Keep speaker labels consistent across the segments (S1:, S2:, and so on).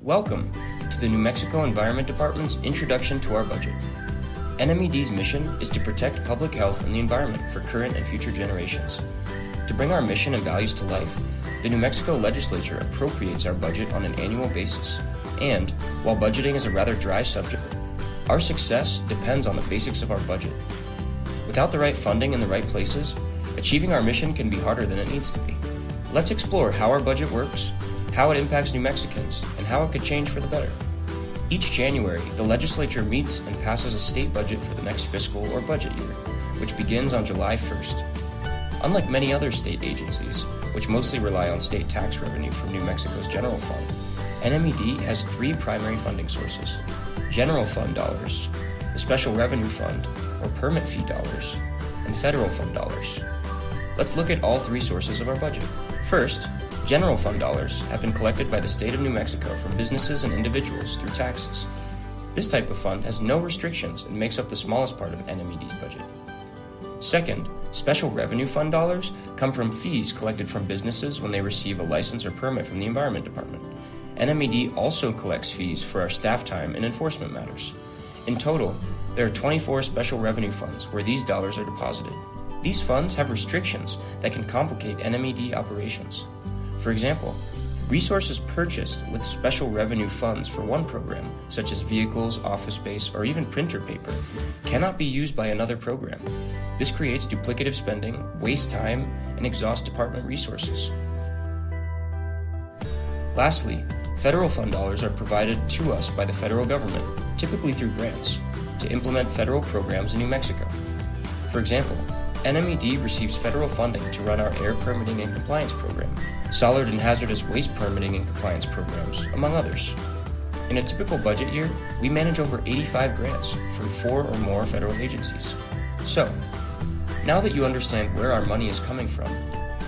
S1: Welcome to the New Mexico Environment Department's Introduction to Our Budget. NMED's mission is to protect public health and the environment for current and future generations. To bring our mission and values to life, the New Mexico Legislature appropriates our budget on an annual basis. And, while budgeting is a rather dry subject, our success depends on the basics of our budget. Without the right funding in the right places, achieving our mission can be harder than it needs to be. Let's explore how our budget works, how it impacts New Mexicans, and how it could change for the better. Each January, the legislature meets and passes a state budget for the next fiscal or budget year, which begins on July 1st. Unlike many other state agencies, which mostly rely on state tax revenue from New Mexico's general fund, NMED has three primary funding sources: general fund dollars, the special revenue fund, or permit fee dollars, and federal fund dollars. Let's look at all three sources of our budget. First, general fund dollars have been collected by the state of New Mexico from businesses and individuals through taxes. This type of fund has no restrictions and makes up the smallest part of NMED's budget. Second, special revenue fund dollars come from fees collected from businesses when they receive a license or permit from the Environment Department. NMED also collects fees for our staff time and enforcement matters. In total, there are 24 special revenue funds where these dollars are deposited. These funds have restrictions that can complicate NMED operations. For example, resources purchased with special revenue funds for one program, such as vehicles, office space, or even printer paper, cannot be used by another program. This creates duplicative spending, wastes time, and exhausts department resources. Lastly, federal fund dollars are provided to us by the federal government, typically through grants, to implement federal programs in New Mexico. For example, NMED receives federal funding to run our air permitting and compliance program, solid and hazardous waste permitting and compliance programs, among others. In a typical budget year, we manage over 85 grants from 4 or more federal agencies. So, now that you understand where our money is coming from,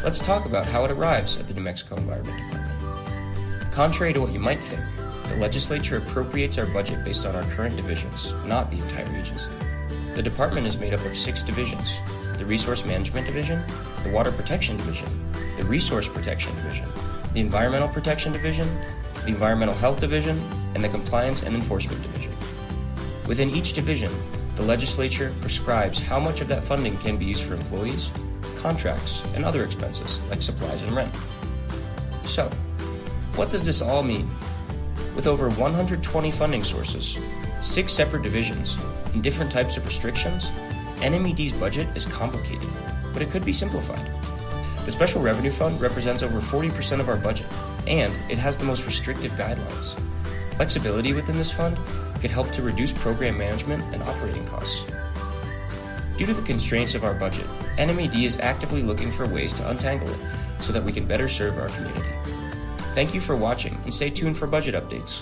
S1: let's talk about how it arrives at the New Mexico Environment Department. Contrary to what you might think, the legislature appropriates our budget based on our current divisions, not the entire agency. The department is made up of 6 divisions: the Resource Management Division, the Water Protection Division, the Resource Protection Division, the Environmental Protection Division, the Environmental Health Division, and the Compliance and Enforcement Division. Within each division, the legislature prescribes how much of that funding can be used for employees, contracts, and other expenses like supplies and rent. So, what does this all mean? With over 120 funding sources, 6 separate divisions, and different types of restrictions, NMED's budget is complicated, but it could be simplified. The Special Revenue Fund represents over 40% of our budget, and it has the most restrictive guidelines. Flexibility within this fund could help to reduce program management and operating costs. Due to the constraints of our budget, NMED is actively looking for ways to untangle it so that we can better serve our community. Thank you for watching, and stay tuned for budget updates.